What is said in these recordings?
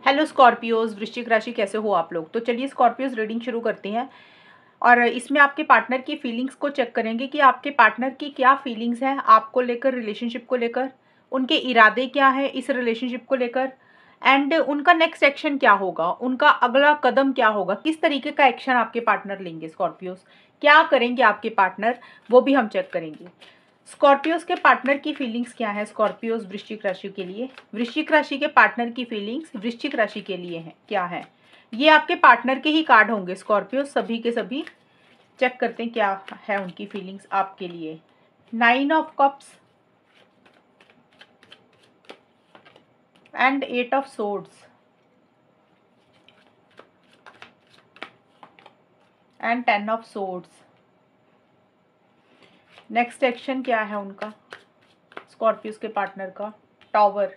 Hello Scorpios, वृश्चिक राशि कैसे हो आप लोग। तो चलिए स्कॉर्पियोज रीडिंग शुरू करते हैं और इसमें आपके पार्टनर की फीलिंग्स को चेक करेंगे कि आपके पार्टनर की क्या फीलिंग्स हैं आपको लेकर, रिलेशनशिप को लेकर, उनके इरादे क्या हैं इस रिलेशनशिप को लेकर एंड उनका नेक्स्ट एक्शन क्या होगा, उनका अगला कदम क्या होगा, किस तरीके का एक्शन आपके पार्टनर लेंगे। स्कॉर्पियोज क्या करेंगे आपके पार्टनर, वो भी हम चेक करेंगे। स्कॉर्पियोज के पार्टनर की फीलिंग्स क्या है स्कॉर्पियोज वृश्चिक राशि के लिए। वृश्चिक राशि के पार्टनर की फीलिंग्स वृश्चिक राशि के लिए हैं क्या है। ये आपके पार्टनर के ही कार्ड होंगे स्कॉर्पियोज, सभी के सभी। चेक करते हैं क्या है उनकी फीलिंग्स आपके लिए। 9 of cups and 8 of swords and 10 of swords. Next action क्या है उनका स्कॉर्पियोज के पार्टनर का। Tower,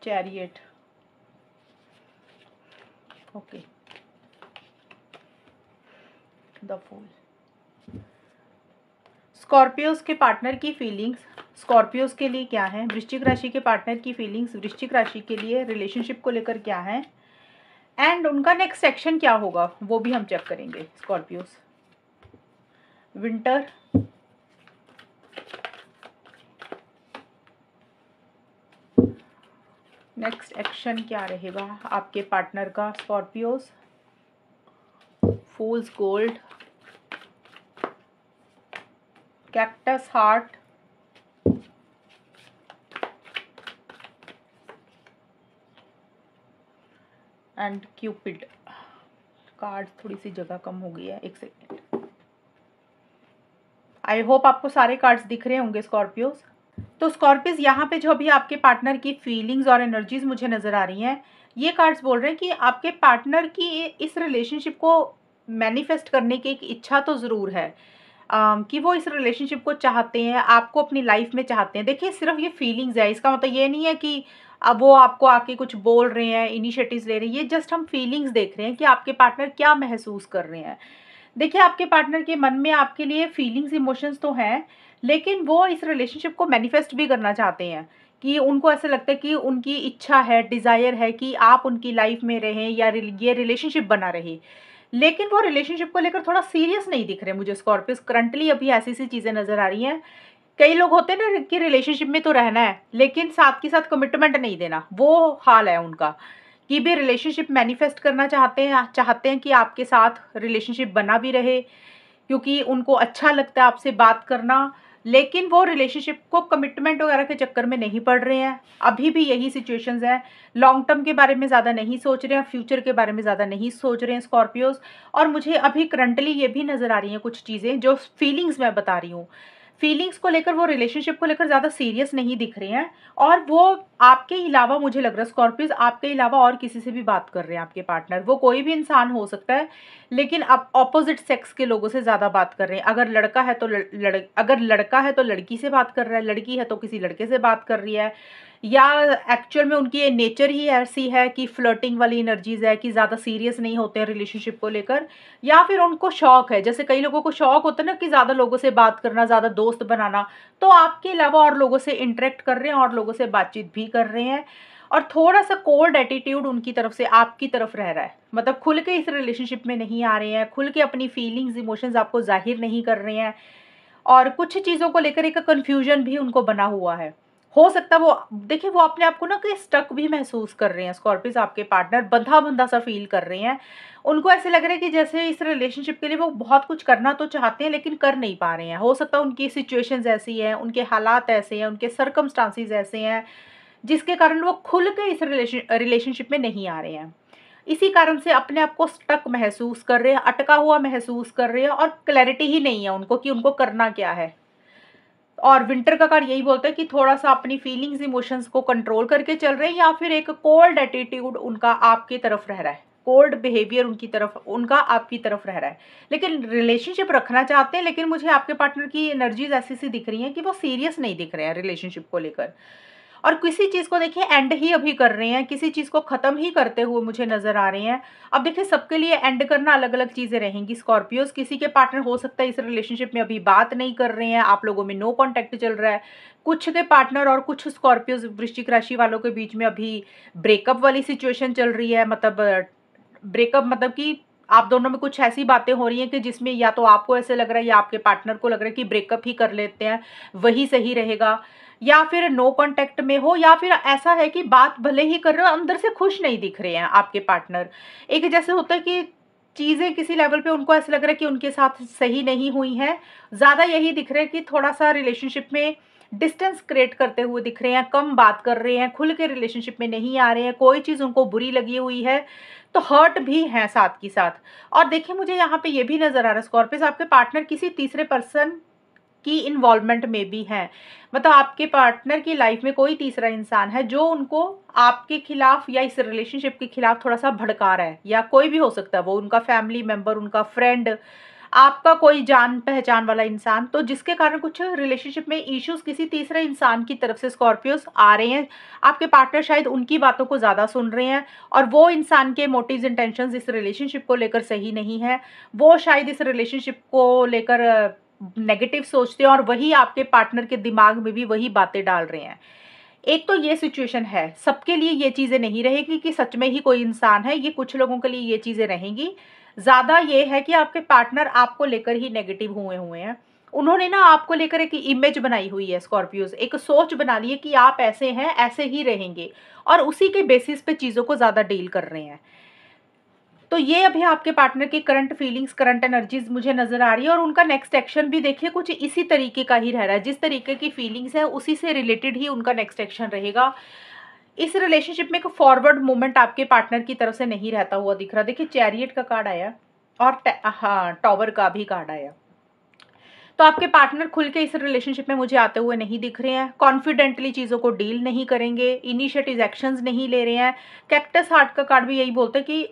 chariot, okay, the fool. Scorpios के पार्टनर की फीलिंग्स स्कॉर्पियोज के लिए क्या है। वृश्चिक राशि के पार्टनर की फीलिंग्स वृश्चिक राशि के लिए रिलेशनशिप को लेकर क्या है एंड उनका नेक्स्ट एक्शन क्या होगा, वो भी हम चेक करेंगे स्कॉर्पियोज। विंटर, नेक्स्ट एक्शन क्या रहेगा आपके पार्टनर का Scorpios. Fools gold, cactus heart, and Cupid. Card थोड़ी सी जगह कम हो गई है, एक सेकेंड। आई होप आपको सारे कार्ड्स दिख रहे होंगे स्कॉर्पियोज। तो स्कॉर्पियोज यहाँ पे जो अभी आपके पार्टनर की फीलिंग्स और एनर्जीज मुझे नजर आ रही हैं, ये कार्ड्स बोल रहे हैं कि आपके पार्टनर की इस रिलेशनशिप को मैनिफेस्ट करने की एक इच्छा तो ज़रूर है, कि वो इस रिलेशनशिप को चाहते हैं, आपको अपनी लाइफ में चाहते हैं। देखिए सिर्फ ये फीलिंग्स है, इसका मतलब ये नहीं है कि अब वो आपको आके कुछ बोल रहे हैं, इनिशिएटिव्स ले रहे हैं। ये जस्ट हम फीलिंग्स देख रहे हैं कि आपके पार्टनर क्या महसूस कर रहे हैं। देखिए आपके पार्टनर के मन में आपके लिए फीलिंग्स, इमोशंस तो हैं, लेकिन वो इस रिलेशनशिप को मैनिफेस्ट भी करना चाहते हैं कि उनको ऐसा लगता है कि उनकी इच्छा है, डिज़ायर है कि आप उनकी लाइफ में रहें या ये रिलेशनशिप बना रहे। लेकिन वो रिलेशनशिप को लेकर थोड़ा सीरियस नहीं दिख रहे मुझे स्कॉर्पियोस। करंटली अभी ऐसी सी चीज़ें नज़र आ रही हैं। कई लोग होते हैं ना कि रिलेशनशिप में तो रहना है लेकिन साथ के साथ कमिटमेंट नहीं देना, वो हाल है उनका। कि भी रिलेशनशिप मैनिफेस्ट करना चाहते हैं कि आपके साथ रिलेशनशिप बना भी रहे, क्योंकि उनको अच्छा लगता है आपसे बात करना, लेकिन वो रिलेशनशिप को कमिटमेंट वगैरह के चक्कर में नहीं पड़ रहे हैं। अभी भी यही सिचुएशंस हैं। लॉन्ग टर्म के बारे में ज़्यादा नहीं सोच रहे हैं, फ्यूचर के बारे में ज़्यादा नहीं सोच रहे हैं स्कॉर्पियोज। और मुझे अभी करंटली ये भी नज़र आ रही हैं कुछ चीज़ें, जो फीलिंग्स मैं बता रही हूँ, फीलिंग्स को लेकर वो रिलेशनशिप को लेकर ज़्यादा सीरियस नहीं दिख रहे हैं। और वो आपके अलावा, मुझे लग रहा है स्कॉर्पियोज, आपके अलावा और किसी से भी बात कर रहे हैं आपके पार्टनर। वो कोई भी इंसान हो सकता है, लेकिन अब ऑपोजिट सेक्स के लोगों से ज़्यादा बात कर रहे हैं। अगर लड़का है तो अगर लड़का है तो लड़की से बात कर रहा है, लड़की है तो किसी लड़के से बात कर रही है, या एक्चुअल में उनकी ये नेचर ही ऐसी है कि फ्लर्टिंग वाली एनर्जीज है कि ज़्यादा सीरियस नहीं होते हैं रिलेशनशिप को लेकर, या फिर उनको शौक है, जैसे कई लोगों को शौक होता है ना कि ज़्यादा लोगों से बात करना, ज़्यादा दोस्त बनाना। तो आपके अलावा और लोगों से इंटरेक्ट कर रहे हैं और लोगों से बातचीत भी कर रहे हैं। और थोड़ा सा कोल्ड एटीट्यूड उनकी तरफ से आपकी तरफ रह रहा है, मतलब खुल के इस रिलेशनशिप में नहीं आ रहे हैं, खुल के अपनी फीलिंग्स, इमोशंस आपको जाहिर नहीं कर रहे हैं। और कुछ चीज़ों को लेकर एक कन्फ्यूजन भी उनको बना हुआ है। हो सकता है वो, देखिए वो अपने आप को ना कि स्टक भी महसूस कर रहे हैं स्कॉर्पियोस। आपके पार्टनर बंधा बंधा सा फील कर रहे हैं। उनको ऐसे लग रहा है कि जैसे इस रिलेशनशिप के लिए वो बहुत कुछ करना तो चाहते हैं लेकिन कर नहीं पा रहे हैं। हो सकता है उनकी सिचुएशंस ऐसी हैं, उनके हालात ऐसे हैं, उनके सर्कमस्टांसिस ऐसे हैं, जिसके कारण वो खुल के इस रिलेशनशिप में नहीं आ रहे हैं। इसी कारण से अपने आप को स्टक महसूस कर रहे हैं, अटका हुआ महसूस कर रहे हैं, और क्लैरिटी ही नहीं है उनको कि उनको करना क्या है। और विंटर का कार्ड यही बोलता है कि थोड़ा सा अपनी फीलिंग्स, इमोशंस को कंट्रोल करके चल रहे हैं, या फिर एक कोल्ड एटीट्यूड उनका आपकी तरफ रह रहा है, कोल्ड बिहेवियर उनका आपकी तरफ रह रहा है। लेकिन रिलेशनशिप रखना चाहते हैं, लेकिन मुझे आपके पार्टनर की एनर्जीज ऐसी सी दिख रही हैं कि वो सीरियस नहीं दिख रहे हैं रिलेशनशिप को लेकर। और किसी चीज़ को देखिए एंड ही अभी कर रहे हैं, किसी चीज़ को ख़त्म ही करते हुए मुझे नज़र आ रहे हैं। अब देखिए सबके लिए एंड करना अलग अलग चीज़ें रहेंगी स्कॉर्पियोज। किसी के पार्टनर हो सकता है इस रिलेशनशिप में अभी बात नहीं कर रहे हैं, आप लोगों में नो कॉन्टैक्ट चल रहा है। कुछ के पार्टनर और कुछ स्कॉर्पियोज वृश्चिक राशि वालों के बीच में अभी ब्रेकअप वाली सिचुएशन चल रही है। मतलब ब्रेकअप मतलब कि आप दोनों में कुछ ऐसी बातें हो रही हैं कि जिसमें या तो आपको ऐसे लग रहा है या आपके पार्टनर को लग रहा है कि ब्रेकअप ही कर लेते हैं, वही सही रहेगा। या फिर नो कांटेक्ट में हो, या फिर ऐसा है कि बात भले ही कर रहे हो, अंदर से खुश नहीं दिख रहे हैं आपके पार्टनर। एक जैसे होता है कि चीज़ें किसी लेवल पे उनको ऐसा लग रहा है कि उनके साथ सही नहीं हुई हैं। ज़्यादा यही दिख रहा है कि थोड़ा-सा रिलेशनशिप में डिस्टेंस क्रिएट करते हुए दिख रहे हैं, कम बात कर रहे हैं, खुल के रिलेशनशिप में नहीं आ रहे हैं, कोई चीज़ उनको बुरी लगी हुई है, तो हर्ट भी हैं साथ की साथ। और देखिए मुझे यहाँ पे ये भी नज़र आ रहा है स्कॉर्पियोज़, आपके पार्टनर किसी तीसरे पर्सन की इन्वॉल्वमेंट में भी हैं। मतलब आपके पार्टनर की लाइफ में कोई तीसरा इंसान है जो उनको आपके खिलाफ या इस रिलेशनशिप के खिलाफ थोड़ा-सा भड़का रहा है, या कोई भी हो सकता है वो, उनका फैमिली मेंबर, उनका फ्रेंड, आपका कोई जान-पहचान वाला इंसान, तो जिसके कारण कुछ रिलेशनशिप में इश्यूज़ किसी तीसरे इंसान की तरफ से स्कॉर्पियोज़ आ रहे हैं। आपके पार्टनर शायद उनकी बातों को ज़्यादा सुन रहे हैं, और वो इंसान के मोटिव्स इंटेंशंस इस रिलेशनशिप को लेकर सही नहीं है। वो शायद इस रिलेशनशिप को लेकर नेगेटिव सोचते हैं, और वही आपके पार्टनर के दिमाग में भी वही बातें डाल रहे हैं। एक तो ये सिचुएशन है, सबके लिए ये चीज़ें नहीं रहेगी कि सच में ही कोई इंसान है, ये कुछ लोगों के लिए ये चीज़ें रहेंगी। ज़्यादा ये है कि आपके पार्टनर आपको लेकर ही नेगेटिव हुए हुए हैं। उन्होंने ना आपको लेकर एक इमेज बनाई हुई है स्कॉर्पियोज़, एक सोच बना ली है कि आप ऐसे हैं, ऐसे ही रहेंगे, और उसी के बेसिस पे चीज़ों को ज़्यादा डील कर रहे हैं। तो ये अभी आपके पार्टनर की करंट फीलिंग्स, करंट एनर्जीज मुझे नज़र आ रही है, और उनका नेक्स्ट एक्शन भी देखिए कुछ इसी तरीके का ही रह रहा है। जिस तरीके की फीलिंग्स है उसी से रिलेटेड ही उनका नेक्स्ट एक्शन रहेगा। इस रिलेशनशिप में एक फॉरवर्ड मूवमेंट आपके पार्टनर की तरफ से नहीं रहता हुआ दिख रहा। देखिए चैरियट का कार्ड आया, और हाँ, टॉवर का भी कार्ड आया। तो आपके पार्टनर खुल के इस रिलेशनशिप में मुझे आते हुए नहीं दिख रहे हैं, कॉन्फिडेंटली चीज़ों को डील नहीं करेंगे, इनिशिएटिव एक्शंस नहीं ले रहे हैं। कैक्टस हार्ट का कार्ड भी यही बोलता है कि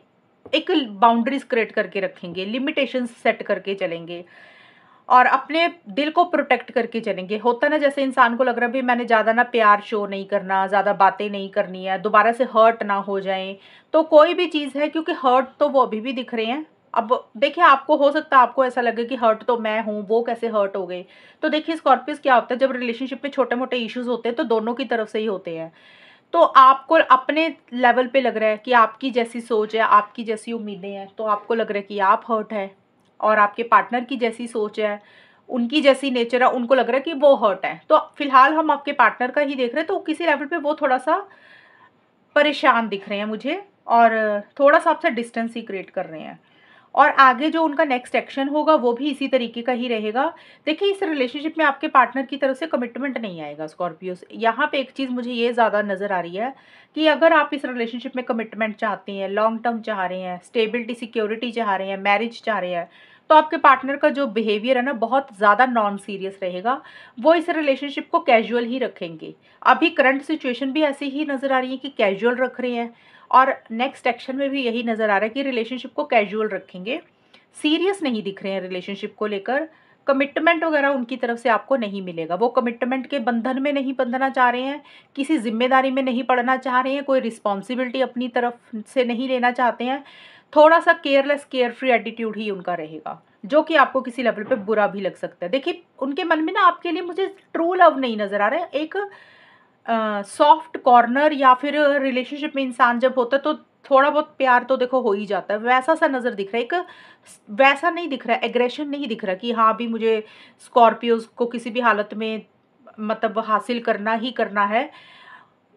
एक बाउंड्रीज क्रिएट करके रखेंगे, लिमिटेशंस सेट करके चलेंगे, और अपने दिल को प्रोटेक्ट करके चलेंगे। होता ना, जैसे इंसान को लग रहा है भी मैंने ज़्यादा ना प्यार शो नहीं करना, ज़्यादा बातें नहीं करनी है, दोबारा से हर्ट ना हो जाएं। तो कोई भी चीज़ है, क्योंकि हर्ट तो वो अभी भी दिख रहे हैं। अब देखिए आपको हो सकता है आपको ऐसा लगे कि हर्ट तो मैं हूँ, वो कैसे हर्ट हो गए। तो देखिए स्कॉर्पियस क्या होता है, जब रिलेशनशिप में छोटे मोटे इश्यूज होते हैं तो दोनों की तरफ से ही होते हैं। तो आपको अपने लेवल पे लग रहा है कि आपकी जैसी सोच है, आपकी जैसी उम्मीदें हैं, तो आपको लग रहा है कि आप हर्ट है, और आपके पार्टनर की जैसी सोच है, उनकी जैसी नेचर है, उनको लग रहा है कि वो हर्ट है। तो फिलहाल हम आपके पार्टनर का ही देख रहे हैं, तो किसी लेवल पे वो थोड़ा सा परेशान दिख रहे हैं मुझे, और थोड़ा सा आपसे डिस्टेंस ही क्रिएट कर रहे हैं। और आगे जो उनका नेक्स्ट एक्शन होगा वो भी इसी तरीके का ही रहेगा। देखिए इस रिलेशनशिप में आपके पार्टनर की तरफ से कमिटमेंट नहीं आएगा स्कॉर्पियोस। यहाँ पे एक चीज़ मुझे ये ज़्यादा नज़र आ रही है कि अगर आप इस रिलेशनशिप में कमिटमेंट चाहते हैं, लॉन्ग टर्म चाह रहे हैं, स्टेबिलिटी सिक्योरिटी चाह रहे हैं, मैरिज चाह रहे हैं, तो आपके पार्टनर का जो बिहेवियर है ना बहुत ज़्यादा नॉन सीरियस रहेगा। वो इस रिलेशनशिप को कैजुअल ही रखेंगे। अभी करंट सिचुएशन भी ऐसी ही नज़र आ रही है कि कैजुअल रख रहे हैं, और नेक्स्ट एक्शन में भी यही नज़र आ रहा है कि रिलेशनशिप को कैजुअल रखेंगे। सीरियस नहीं दिख रहे हैं रिलेशनशिप को लेकर। कमिटमेंट वगैरह उनकी तरफ से आपको नहीं मिलेगा। वो कमिटमेंट के बंधन में नहीं बंधना चाह रहे हैं, किसी जिम्मेदारी में नहीं पड़ना चाह रहे हैं, कोई रिस्पॉन्सिबिलिटी अपनी तरफ से नहीं लेना चाहते हैं। थोड़ा सा केयरलेस केयर फ्री एटीट्यूड ही उनका रहेगा, जो कि आपको किसी लेवल पे बुरा भी लग सकता है। देखिए उनके मन में ना आपके लिए मुझे ट्रू लव नहीं नज़र आ रहा है। एक सॉफ्ट कॉर्नर, या फिर रिलेशनशिप में इंसान जब होता है तो थोड़ा बहुत प्यार तो देखो हो ही जाता है, वैसा सा नज़र दिख रहा है। एक वैसा नहीं दिख रहा है, एग्रेशन नहीं दिख रहा कि हाँ अभी मुझे स्कॉर्पियोज को किसी भी हालत में मतलब हासिल करना ही करना है।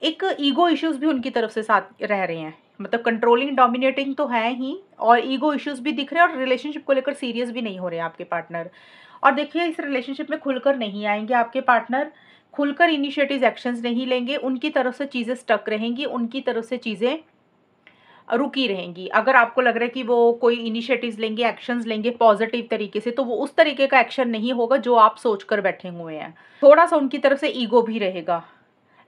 एक ईगो इश्यूज भी उनकी तरफ से साथ रह रहे हैं, मतलब कंट्रोलिंग डोमिनेटिंग तो है ही, और ईगो इश्यूज भी दिख रहे हैं, और रिलेशनशिप को लेकर सीरियस भी नहीं हो रहे हैं आपके पार्टनर। और देखिए इस रिलेशनशिप में खुलकर नहीं आएंगे आपके पार्टनर, खुलकर इनिशिएटिव एक्शंस नहीं लेंगे, उनकी तरफ से चीज़ें स्टक रहेंगी, उनकी तरफ से चीज़ें रुकी रहेंगी। अगर आपको लग रहा है कि वो कोई इनिशिएटिव्स लेंगे, एक्शंस लेंगे पॉजिटिव तरीके से, तो वो उस तरीके का एक्शन नहीं होगा जो आप सोच कर बैठे हुए हैं। थोड़ा सा उनकी तरफ से ईगो भी रहेगा।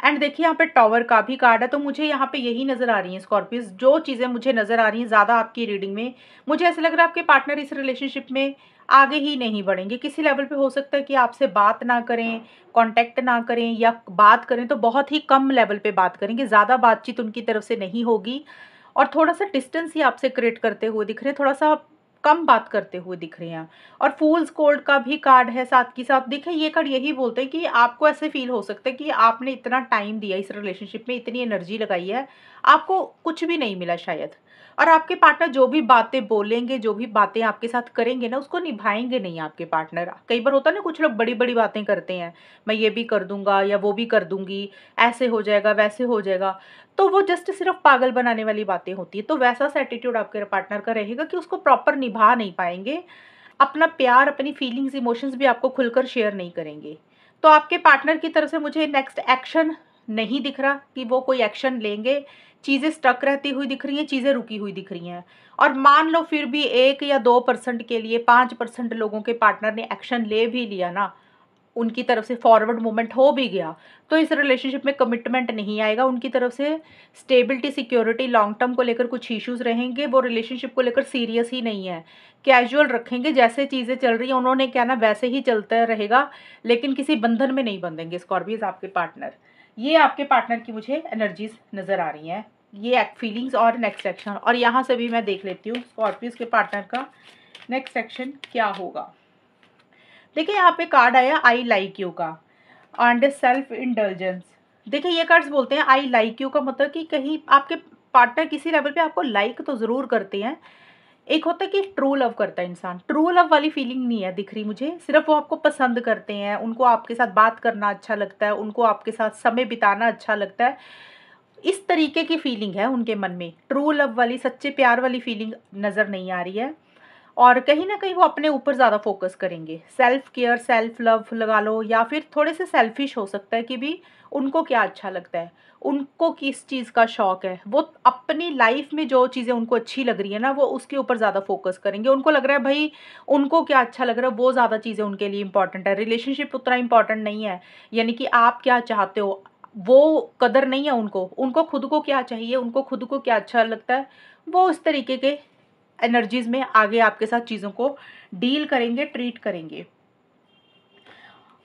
एंड देखिए यहाँ पे टॉवर का भी कार्ड है, तो मुझे यहाँ पे यही नज़र आ रही है स्कॉर्पियस, जो चीज़ें मुझे नज़र आ रही हैं ज़्यादा आपकी रीडिंग में, मुझे ऐसा लग रहा है आपके पार्टनर इस रिलेशनशिप में आगे ही नहीं बढ़ेंगे। किसी लेवल पे हो सकता है कि आपसे बात ना करें, कांटेक्ट ना करें, या बात करें तो बहुत ही कम लेवल पे बात करेंगे, ज़्यादा बातचीत उनकी तरफ से नहीं होगी और थोड़ा-सा डिस्टेंस ही आपसे क्रिएट करते हुए दिख रहे हैं, थोड़ा-सा कम बात करते हुए दिख रहे हैं। और फूल्स गोल्ड का भी कार्ड है साथ के साथ। देखिए ये कार्ड यही बोलते हैं कि आपको ऐसे फ़ील हो सकता है कि आपने इतना टाइम दिया इस रिलेशनशिप में, इतनी एनर्जी लगाई है, आपको कुछ भी नहीं मिला शायद। और आपके पार्टनर जो भी बातें बोलेंगे, जो भी बातें आपके साथ करेंगे ना, उसको निभाएँगे नहीं आपके पार्टनर। कई बार होता है ना, कुछ लोग बड़ी-बड़ी बातें करते हैं, मैं ये भी कर दूँगा या वो भी कर दूँगी, ऐसे हो जाएगा, वैसे हो जाएगा। तो वो जस्ट सिर्फ़ पागल बनाने वाली बातें होती हैं। तो वैसा-सा एटीट्यूड आपके पार्टनर का रहेगा कि उसको प्रॉपर निभा नहीं पाएँगे। अपना प्यार, अपनी फीलिंग्स, इमोशंस भी आपको खुलकर शेयर नहीं करेंगे। तो आपके पार्टनर की तरफ से मुझे नेक्स्ट एक्शन नहीं दिख रहा कि वो कोई एक्शन लेंगे। चीज़ें स्टक रहती हुई दिख रही हैं, चीज़ें रुकी हुई दिख रही हैं। और मान लो फिर भी 1 या 2% के लिए 5% लोगों के पार्टनर ने एक्शन ले भी लिया ना, उनकी तरफ से फॉरवर्ड मूवमेंट हो भी गया, तो इस रिलेशनशिप में कमिटमेंट नहीं आएगा उनकी तरफ से। स्टेबिलिटी, सिक्योरिटी, लॉन्ग टर्म को लेकर कुछ इश्यूज़ रहेंगे, वो रिलेशनशिप को लेकर सीरियस ही नहीं है। कैजुअल रखेंगे, जैसे चीज़ें चल रही हैं उन्होंने क्या ना वैसे ही चलता रहेगा, लेकिन किसी बंधन में नहीं बंधेंगे स्कॉर्पियोज़ आपके पार्टनर। ये आपके पार्टनर की मुझे एनर्जीज़ नज़र आ रही हैं, ये फीलिंग्स और नेक्स्ट एक्शन। और यहाँ से भी मैं देख लेती हूँ स्कॉर्पियोज़ के पार्टनर का नेक्स्ट एक्शन क्या होगा। देखिए यहाँ पे कार्ड आया आई लाइक यू का एंड सेल्फ इंडल्जेंस। देखिए ये कार्ड्स बोलते हैं आई लाइक यू का मतलब कि कहीं आपके पार्टनर किसी लेवल पे आपको लाइक तो ज़रूर करते हैं। एक होता है कि ट्रू लव करता है इंसान, ट्रू लव वाली फीलिंग नहीं है दिख रही मुझे, सिर्फ वो आपको पसंद करते हैं, उनको आपके साथ बात करना अच्छा लगता है, उनको आपके साथ समय बिताना अच्छा लगता है, इस तरीके की फीलिंग है उनके मन में। ट्रू लव वाली, सच्चे प्यार वाली फीलिंग नज़र नहीं आ रही है। और कहीं न कहीं वो अपने ऊपर ज़्यादा फ़ोकस करेंगे। सेल्फ केयर, सेल्फ लव लगा लो, या फिर थोड़े से सेल्फ़िश हो सकता है कि भी उनको क्या अच्छा लगता है, उनको किस चीज़ का शौक है। वो अपनी लाइफ़ में जो चीज़ें उनको अच्छी लग रही है ना, वो उसके ऊपर ज़्यादा फ़ोकस करेंगे। उनको लग रहा है भई उनको क्या अच्छा लग रहा है, वो ज़्यादा चीज़ें उनके लिए इम्पोर्टेंट है। रिलेशनशिप उतना इम्पोर्टेंट नहीं है, यानी कि आप क्या चाहते हो, वो कदर नहीं है उनको। उनको खुद को क्या चाहिए, उनको खुद को क्या अच्छा लगता है, वो उस तरीके के एनर्जीज़ में आगे आपके साथ चीज़ों को डील करेंगे, ट्रीट करेंगे।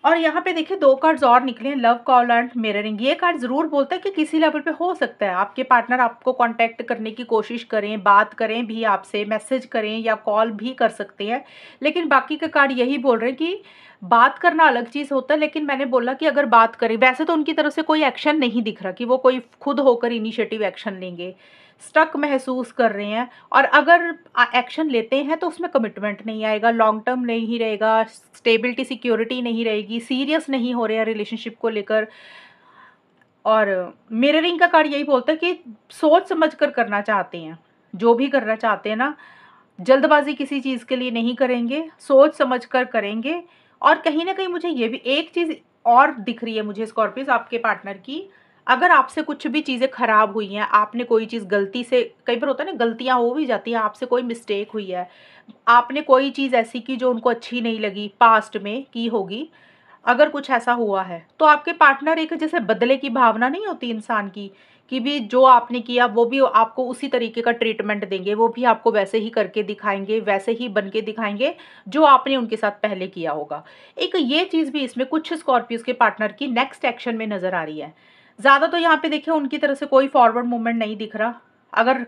और यहाँ पे देखिए 2 कार्ड्स और निकले हैं, लव कॉल एंड मिररिंग। ये कार्ड ज़रूर बोलता है कि किसी लेवल पे हो सकता है आपके पार्टनर आपको कांटेक्ट करने की कोशिश करें, बात करें भी आपसे, मैसेज करें या कॉल भी कर सकते हैं। लेकिन बाकी के कार्ड यही बोल रहे हैं कि बात करना अलग चीज़ होता है, लेकिन मैंने बोला कि अगर बात करें, वैसे तो उनकी तरफ से कोई एक्शन नहीं दिख रहा कि वो कोई खुद होकर इनिशिएटिव एक्शन लेंगे। स्टक महसूस कर रहे हैं, और अगर एक्शन लेते हैं तो उसमें कमिटमेंट नहीं आएगा, लॉन्ग टर्म नहीं रहेगा, स्टेबिलिटी, सिक्योरिटी नहीं रहेगी, सीरियस नहीं हो रहे हैं रिलेशनशिप को लेकर। और मिररिंग का कार्ड यही बोलता है कि सोच समझ कर करना चाहते हैं, जो भी करना चाहते हैं ना, जल्दबाजी किसी चीज़ के लिए नहीं करेंगे, सोच समझ कर करेंगे। और कहीं न कहीं मुझे ये भी एक चीज़ और दिख रही है मुझे स्कॉर्पियोज़ आपके पार्टनर की, अगर आपसे कुछ भी चीज़ें खराब हुई हैं, आपने कोई चीज़ गलती से, कई बार होता है ना गलतियाँ हो भी जाती हैं, आपसे कोई मिस्टेक हुई है, आपने कोई चीज़ ऐसी की जो उनको अच्छी नहीं लगी, पास्ट में की होगी, अगर कुछ ऐसा हुआ है, तो आपके पार्टनर एक जैसे बदले की भावना नहीं होती इंसान की, कि भी जो आपने किया वो भी आपको उसी तरीके का ट्रीटमेंट देंगे, वो भी आपको वैसे ही करके दिखाएँगे, वैसे ही बन के दिखाएँगे, जो आपने उनके साथ पहले किया होगा। एक ये चीज़ भी इसमें कुछ स्कॉर्पियोज़ के पार्टनर की नेक्स्ट एक्शन में नज़र आ रही है। ज़्यादा तो यहाँ पे देखिए उनकी तरफ से कोई फॉरवर्ड मूवमेंट नहीं दिख रहा। अगर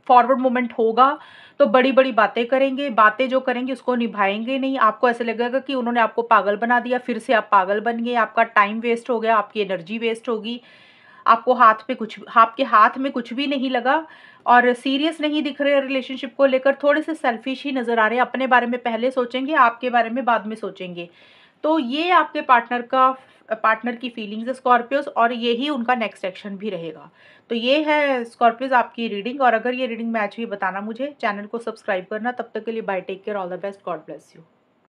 फॉरवर्ड मूवमेंट होगा तो बड़ी-बड़ी बातें करेंगे, बातें जो करेंगे उसको निभाएँगे नहीं। आपको ऐसा लगेगा कि उन्होंने आपको पागल बना दिया, फिर से आप पागल बन गए, आपका टाइम वेस्ट हो गया, आपकी एनर्जी वेस्ट होगी। आपके हाथ में कुछ भी नहीं लगा, और सीरियस नहीं दिख रहे रिलेशनशिप को लेकर, थोड़े से सेल्फिश ही नज़र आ रहे हैं, अपने बारे में पहले सोचेंगे, आपके बारे में बाद में सोचेंगे। तो ये आपके पार्टनर की फीलिंग्स है स्कॉर्पियोज़, और यही उनका नेक्स्ट एक्शन भी रहेगा। तो ये है स्कॉर्पियोज़ आपकी रीडिंग, और अगर ये रीडिंग मैच हुई बताना मुझे, चैनल को सब्सक्राइब करना। तब तक के लिए bye, take care, all the best, God bless you.